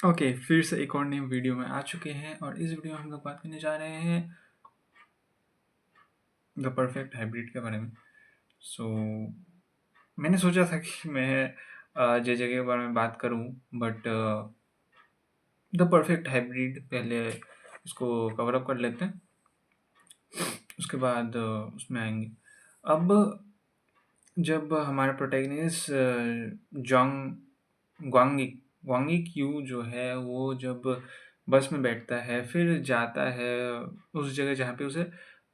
Okay, फिर से एक और नई वीडियो में आ चुके हैं और इस वीडियो में हम लोग बात करने जा रहे हैं द परफेक्ट हाइब्रिड के बारे में। सो मैंने सोचा था कि मैं जे के बारे में बात करूं, बट द परफेक्ट हाइब्रिड पहले उसको कवर अप कर लेते हैं, उसके बाद उसमें आएंगे। अब जब हमारा प्रोटैगनिस्ट जोंग ग्वांगी ग्वांगी क्यू जो है वो जब बस में बैठता है, फिर जाता है उस जगह जहाँ पे उसे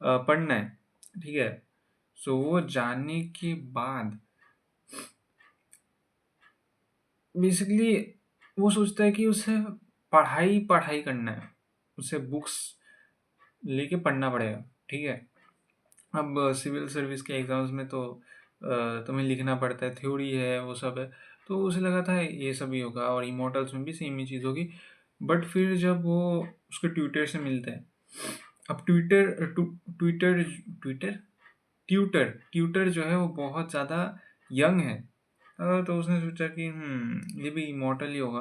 पढ़ना है, ठीक है। सो वो जाने के बाद बेसिकली वो सोचता है कि उसे पढ़ाई पढ़ाई करना है, उसे बुक्स लेके पढ़ना पड़ेगा, ठीक है। अब सिविल सर्विस के एग्ज़ाम्स में तो तुम्हें लिखना पड़ता है, थ्योरी है, वो सब है। तो उसे लगा था ये सब ही होगा और इमोर्टल्स में भी सेम ही चीज़ होगी। बट फिर जब वो उसके ट्विटर से मिलते हैं, अब ट्विटर ट्विटर ट्यूटर ट्यूटर जो है वो बहुत ज़्यादा यंग है। तो उसने सोचा कि ये भी इमोर्टल ही होगा।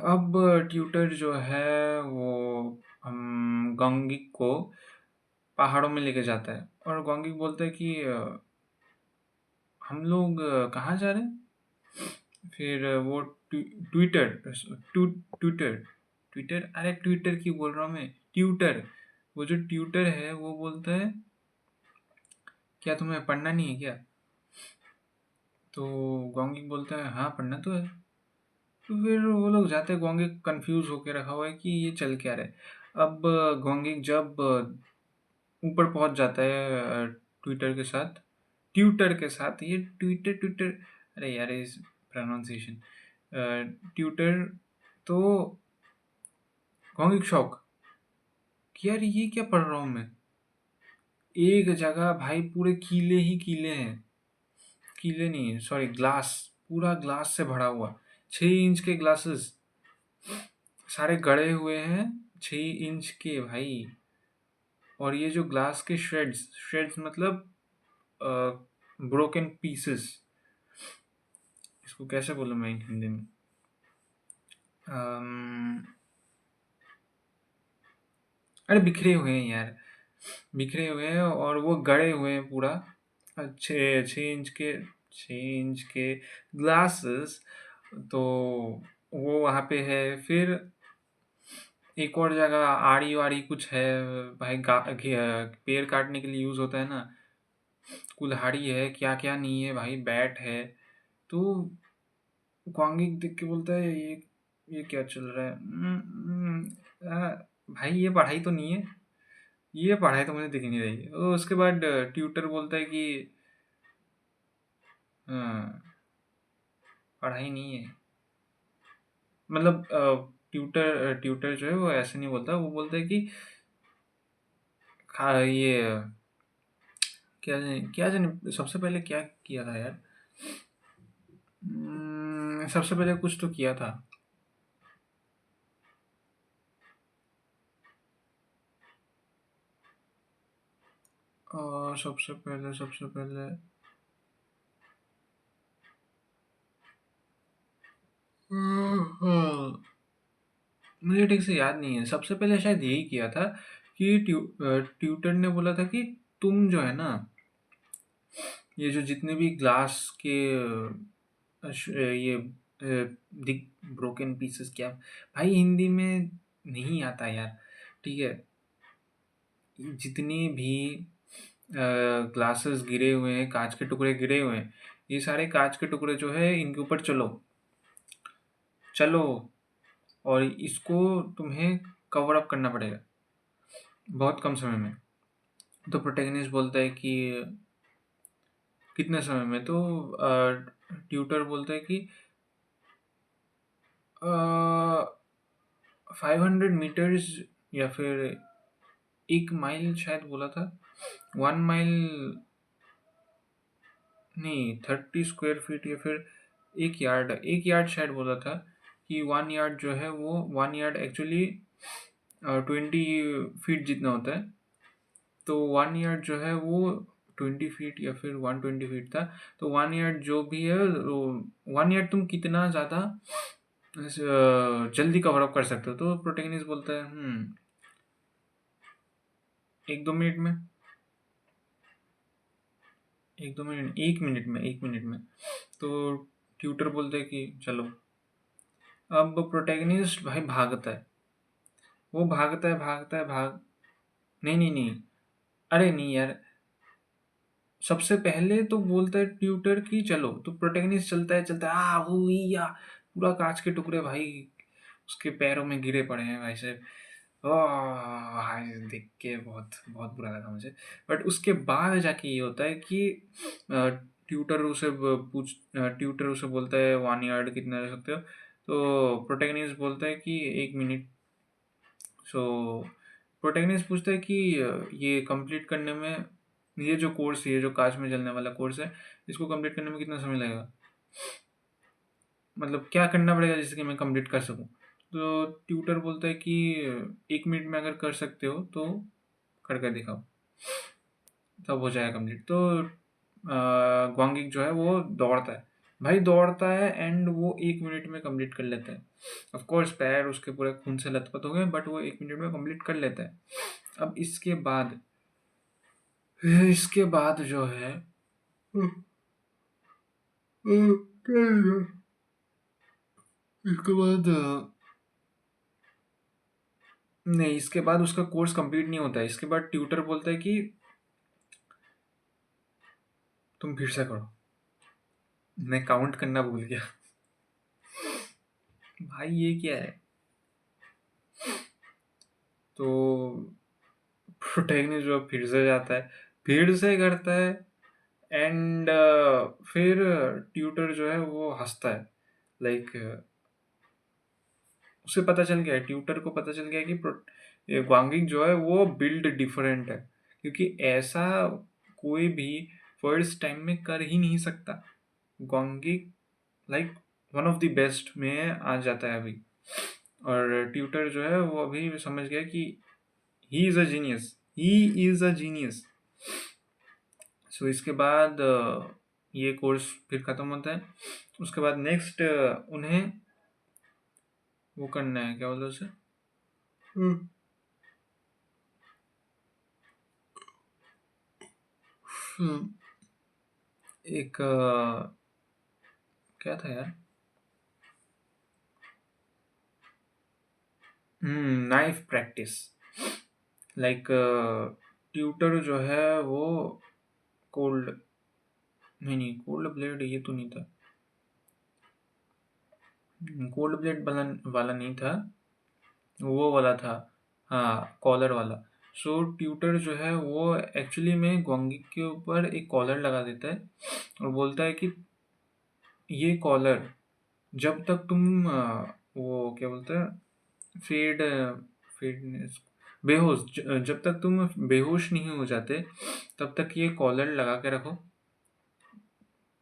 अब ट्यूटर जो है वो गोंगिक को पहाड़ों में लेके जाता है और गोंगिक बोलता है कि हम लोग कहाँ जा रहे हैं। फिर वो ट्विटर ट्विटर ट्विटर अरे ट्विटर क्यों बोल रहा हूँ मैं, ट्यूटर। वो जो ट्यूटर है वो बोलता है क्या तुम्हें पढ़ना नहीं है क्या। तो गोंगिक बोलता है हाँ पढ़ना तो है। तो फिर वो लोग जाते हैं, गोंगिक कंफ्यूज होके रखा हुआ है कि ये चल क्या रहा है। अब गोंगिक जब ऊपर पहुंच जाता है ट्विटर के साथ ट्यूटर के साथ, ये ट्विटर ट्विटर, अरे यार इस प्रोनाउंसिएशन ट्यूटर। तो गोंगिक शौक कि यार ये क्या पढ़ रहा हूँ मैं। एक जगह भाई पूरे कीले ही कीले हैं, कीले नहीं है सॉरी, ग्लास, पूरा ग्लास से भरा हुआ, 6 इंच के ग्लासेस सारे गड़े हुए हैं, 6 इंच के भाई। और ये जो ग्लास के श्रेड्स श्रेड्स मतलब ब्रोकन पीसेस, इसको कैसे बोलूँ मैं हिंदी में। अम, अरे बिखरे हुए हैं यार, बिखरे हुए हैं और वो गड़े हुए हैं पूरा। 6 इंच के 6 इंच के ग्लासेस। तो वो वहाँ पे है। फिर एक और जगह आड़ी वाड़ी कुछ है भाई, पेड़ काटने के लिए यूज होता है ना, कुल्हाड़ी है, क्या क्या नहीं है भाई, बैट है। तो क्वांगिक देख के बोलता है ये क्या चल रहा है। भाई ये पढ़ाई तो नहीं है, ये पढ़ाई तो मुझे दिख नहीं रही है। तो उसके बाद ट्यूटर बोलता है कि "हाँ, पढ़ाई नहीं है, मतलब ट्यूटर ट्यूटर जो है वो ऐसे नहीं बोलता, वो बोलता है कि ये क्या जाने क्या जाने सबसे पहले क्या किया था यार। सबसे पहले कुछ तो किया था। और सबसे पहले हाँ, मुझे ठीक से याद नहीं है। सबसे पहले शायद यही किया था कि ट्यूटर ने बोला था कि तुम जो है ना, ये जो जितने भी ग्लास के ये दिख ब्रोकन पीसेस, क्या भाई हिंदी में नहीं आता यार, ठीक है। जितने भी ग्लासेस गिरे हुए हैं, कांच के टुकड़े गिरे हुए हैं, ये सारे कांच के टुकड़े जो है इनके ऊपर चलो चलो, और इसको तुम्हें कवर अप करना पड़ेगा बहुत कम समय में। तो प्रोटेगनिस्ट बोलता है कि कितने समय में। तो ट्यूटर बोलता है कि 500 मीटर्स, या फिर 1 माइल शायद बोला था। 1 माइल नहीं, 30 स्क्वायर फीट, या फिर 1 यार्ड, 1 यार्ड शायद बोला था। कि 1 यार्ड जो है वो 1 यार्ड एक्चुअली 20 फीट जितना होता है। तो 1 यार्ड जो है वो 20 फीट या फिर 120 फीट था। तो 1 यार्ड जो भी है वो 1 यार्ड तुम कितना ज़्यादा जल्दी कवर अप कर सकते हो। तो प्रोटैगनिस्ट बोलता है 1-2 मिनट में, 1-2 मिनट, 1 मिनट में, 1 मिनट में। तो ट्यूटर बोलते हैं कि चलो। अब प्रोटैगनिस्ट भाई भागता है, वो भागता है, भागता है, नहीं नहीं नहीं, अरे नहीं यार, सबसे पहले तो बोलता है ट्यूटर की चलो, तो प्रोटैगनिस्ट चलता है, चलता है, वो या पूरा कांच के टुकड़े भाई उसके पैरों में गिरे पड़े हैं भाई साहब। भाई देख के बहुत बहुत बुरा लगा मुझे। बट उसके बाद जाके ये होता है कि ट्यूटर उसे बोलता है 1 यार्ड कितना ले सकते हो। तो प्रोटैगनिस्ट बोलता है कि 1 मिनट। सो प्रोटैगनिस्ट पूछता है कि ये कंप्लीट करने में, ये जो कोर्स है, ये जो कांच में जलने वाला कोर्स है, इसको कंप्लीट करने में कितना समय लगेगा, मतलब क्या करना पड़ेगा जिससे कि मैं कंप्लीट कर सकूं। तो ट्यूटर बोलता है कि 1 मिनट में अगर कर सकते हो तो करके दिखाओ, तब हो जाएगा कंप्लीट। तो ग्वांगिक जो है वो दौड़ता है, भाई दौड़ता है, एंड वो 1 मिनट में कंप्लीट कर लेता है। ऑफ कोर्स पैर उसके पूरे खून से लथपथ हो गए, बट वो 1 मिनट में कंप्लीट कर लेता है। अब इसके बाद जो है, इसके बाद नहीं, इसके बाद उसका कोर्स कंप्लीट नहीं होता है। इसके बाद ट्यूटर बोलता है कि तुम फिर से करो, मैं काउंट करना भूल गया। भाई ये क्या है। तो प्रोटैगनिस्ट जो फिर से जाता है, फिर से करता है, एंड फिर ट्यूटर जो है वो हंसता है। लाइक उसे पता चल गया है, ट्यूटर को पता चल गया है कि ये ग्वांगिंग जो है वो बिल्ड डिफरेंट है, क्योंकि ऐसा कोई भी फर्स्ट टाइम में कर ही नहीं सकता। ग्वांगिंग like one of the best में आ जाता है अभी। और ट्यूटर जो है वो अभी समझ गया कि he is a genius, he is a genius. So इसके बाद ये कोर्स फिर ख़त्म होता है। उसके बाद नेक्स्ट उन्हें वो करना है, क्या बोलते हैं उसे, हम्म, एक क्या था यार, नाइफ प्रैक्टिस। लाइक ट्यूटर जो है वो कोल्ड, नहीं नहीं, कोल्ड ब्लेड ये तो नहीं था, कोल्ड ब्लेड वाला नहीं था, वो वाला था, हाँ कॉलर वाला। सो ट्यूटर जो है वो एक्चुअली में ग्वांगिक के ऊपर एक कॉलर लगा देता है और बोलता है कि ये कॉलर जब तक तुम वो क्या बोलते हैं, फेड फेडनेस, जब तक तुम बेहोश नहीं हो जाते तब तक ये कॉलर लगा के रखो,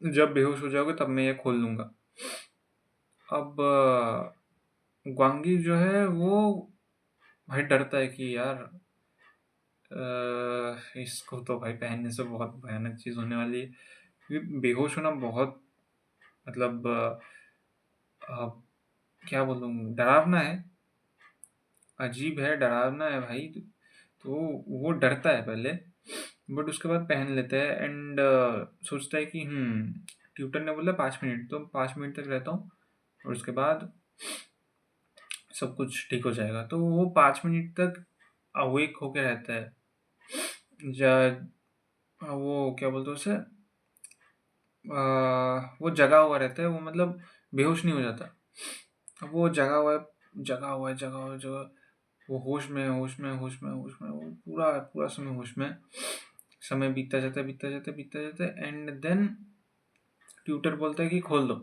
जब बेहोश हो जाओगे तब मैं ये खोल लूँगा। अब ग्वांगी जो है वो भाई डरता है कि यार इसको तो भाई पहनने से बहुत भयानक चीज़ होने वाली है, क्योंकि बेहोश होना बहुत, मतलब अ, क्या बोलूँ, डरावना है, अजीब है, डरावना है भाई। तो वो डरता है पहले, बट उसके बाद पहन लेता है, एंड सोचता है कि ट्यूटर ने बोला 5 मिनट, तो 5 मिनट तक रहता हूँ और उसके बाद सब कुछ ठीक हो जाएगा। तो वो 5 मिनट तक अवेक होके रहता है। वो क्या बोलते हैं उसे, वो जगा हुआ रहता है, वो मतलब बेहोश नहीं हो जाता। अब वो जगा हुआ है, जगा हुआ है, जगा हुआ है, जगा, वो होश में, होश में, होश में, होश में, वो पूरा पूरा समय होश में। समय बीतता जाता है, बीतता जाता है, बीतता जाता है, एंड देन ट्यूटर बोलता है कि खोल दो,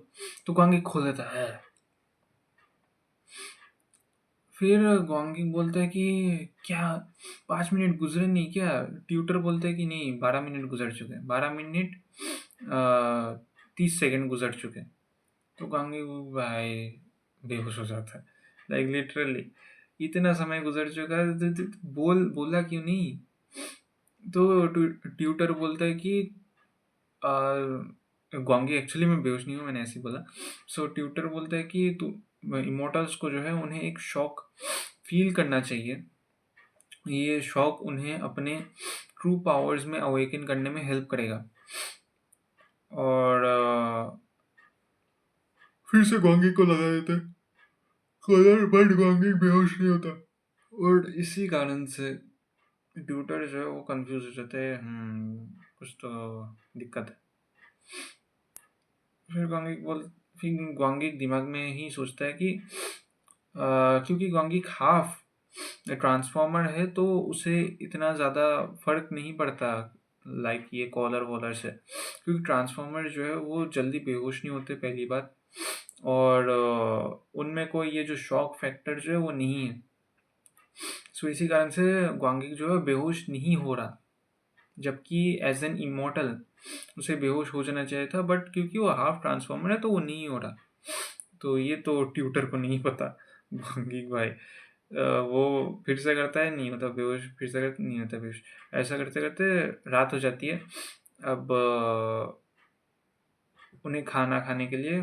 तो गांगी खोल देता है। फिर गोंगिंग बोलता है कि क्या 5 मिनट गुजरे नहीं क्या। ट्यूटर बोलता है कि नहीं, 12 मिनट गुजर चुके हैं, 12 मिनट 30 सेकंड गुजर चुके हैं। तो गोंगिंग भाई बेहोश हो जाता है, लाइक लिटरली इतना समय गुजर चुका है, बोला क्यों नहीं। तो ट्यूटर बोलता है कि गोंगी एक्चुअली मैं बेहोश नहीं हूँ, मैंने ऐसे ही बोला। सो ट्यूटर बोलता है कि तू इमोर्टल्स को जो है उन्हें एक शौक फील करना चाहिए। ये शौक उन्हें अपने ट्रू पावर्स में अवेकन करने में हेल्प करेगा। और फिर से गोंगी को लगा देते कलर, बट गोंगी बेहोश नहीं होता। और इसी कारण से ट्यूटर जो है वो कंफ्यूज हो जाते हैं, कुछ तो दिक्कत है। फिर गोंगी दिमाग में ही सोचता है कि क्योंकि गोंगी हाफ ट्रांसफॉर्मर है तो उसे इतना ज़्यादा फर्क नहीं पड़ता लाइक ये कॉलर वॉलर से, क्योंकि ट्रांसफॉर्मर जो है वो जल्दी बेहोश नहीं होते पहली बात, और उनमें कोई ये जो शॉक फैक्टर जो है वो नहीं है। सो इसी कारण से ग्वांगिक जो है बेहोश नहीं हो रहा, जबकि एज एन इमोर्टल उसे बेहोश हो जाना चाहिए था, बट क्योंकि वो हाफ ट्रांसफॉर्मर है तो वो नहीं हो रहा। तो ये तो ट्यूटर को नहीं पता। ग्वांगिक भाई वो फिर से करता है, नहीं होता बेहोश, फिर से करता नहीं होता बेहोश। ऐसा करते करते रात हो जाती है। अब उन्हें खाना खाने के लिए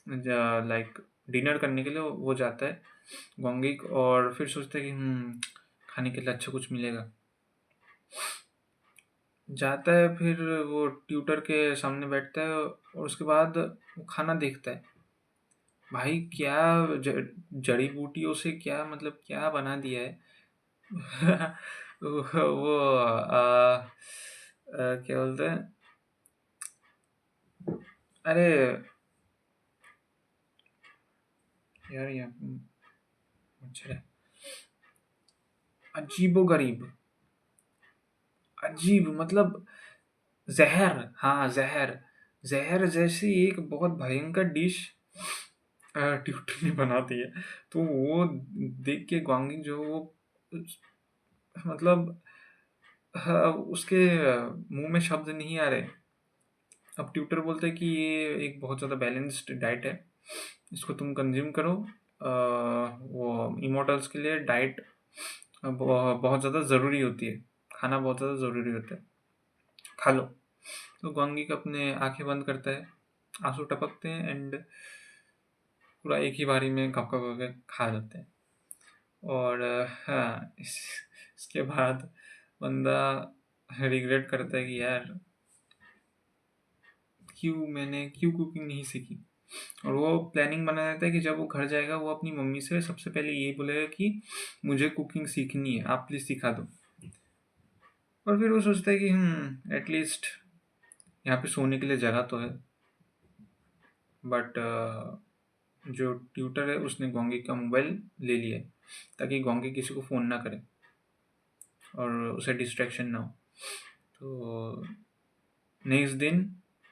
लाइक डिनर करने के लिए वो जाता है गोंगिक, और फिर सोचता है कि खाने के लिए अच्छा कुछ मिलेगा। जाता है, फिर वो ट्यूटर के सामने बैठता है और उसके बाद वो खाना देखता है। भाई क्या जड़ी बूटियों से क्या मतलब क्या बना दिया है। वो क्या बोलते हैं, अरे यार ये मच्छर है, अजीबो गरीब, अजीब मतलब जहर, हाँ जहर, जहर जैसी एक बहुत भयंकर डिश ट्यूटी ने बना दी है। तो वो देख के ग्वांगिंग जो वो मतलब उसके मुंह में शब्द नहीं आ रहे। अब ट्यूटर बोलते हैं कि ये एक बहुत ज़्यादा बैलेंस्ड डाइट है, इसको तुम कंज्यूम करो। वो इमोर्टल्स के लिए डाइट बहुत ज़्यादा ज़रूरी होती है, खाना बहुत ज़्यादा ज़रूरी होता है, खा लो। तो ग्वांगिक अपने आंखें बंद करता है, आंसू टपकते हैं एंड पूरा एक ही बारी में कप कप करके खा जाते हैं। और हाँ इसके बाद बंदा रिग्रेट करता है कि यार मैंने क्यों कुकिंग नहीं सीखी। और वो प्लानिंग बना लेता है कि जब वो घर जाएगा वो अपनी मम्मी से सबसे पहले यही बोलेगा कि मुझे कुकिंग सीखनी है, आप प्लीज़ सिखा दो। और फिर वो सोचता है कि एटलीस्ट यहाँ पे सोने के लिए जगह तो है। बट जो ट्यूटर है उसने गोंगी का मोबाइल ले लिया है ताकि गोंगी किसी को फ़ोन ना करे और उसे डिस्ट्रैक्शन ना हो। तो नेक्स्ट दिन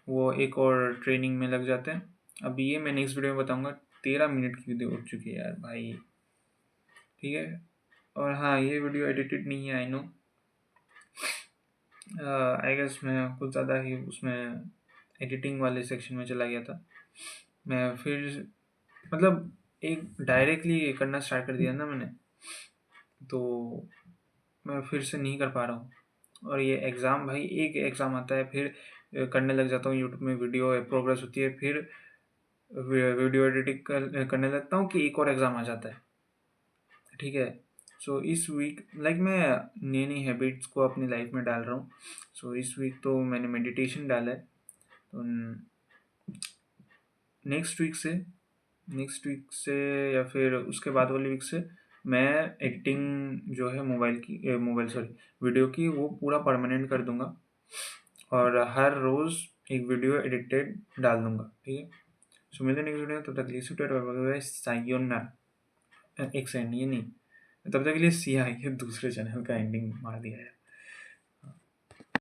वो एक और ट्रेनिंग में लग जाते हैं। अब ये मैं नेक्स्ट वीडियो में बताऊंगा। 13 मिनट की वीडियो उठ चुकी है यार भाई, ठीक है। और हाँ ये वीडियो एडिटेड नहीं है, आई नो, आई गेस मैं कुछ ज़्यादा ही उसमें एडिटिंग वाले सेक्शन में चला गया था। मैं फिर मतलब एक डायरेक्टली करना स्टार्ट कर दिया ना मैंने, तो मैं फिर से नहीं कर पा रहा हूँ। और ये एग्ज़ाम भाई, एक एग्ज़ाम आता है फिर करने लग जाता हूँ यूट्यूब में, वीडियो प्रोग्रेस होती है, फिर वीडियो एडिटिंग करने लगता हूँ कि एक और एग्ज़ाम आ जाता है, ठीक है। सो इस वीक लाइक मैं नई नई हैबिट्स को अपनी लाइफ में डाल रहा हूँ। सो इस वीक तो मैंने मेडिटेशन डाला है। तो नेक्स्ट वीक से या फिर उसके बाद वाली वीक से मैं एडिटिंग जो है मोबाइल सॉरी वीडियो की वो पूरा परमानेंट कर दूंगा, और हर रोज़ एक वीडियो एडिटेड डाल दूंगा, ठीक है। सो मिलते नेक्स्ट वीडियो में, तब तक के लिए सायोना। एक सेकंड, ये नहीं, तब तक के लिए सिया, ये दूसरे चैनल का एंडिंग मार दिया है।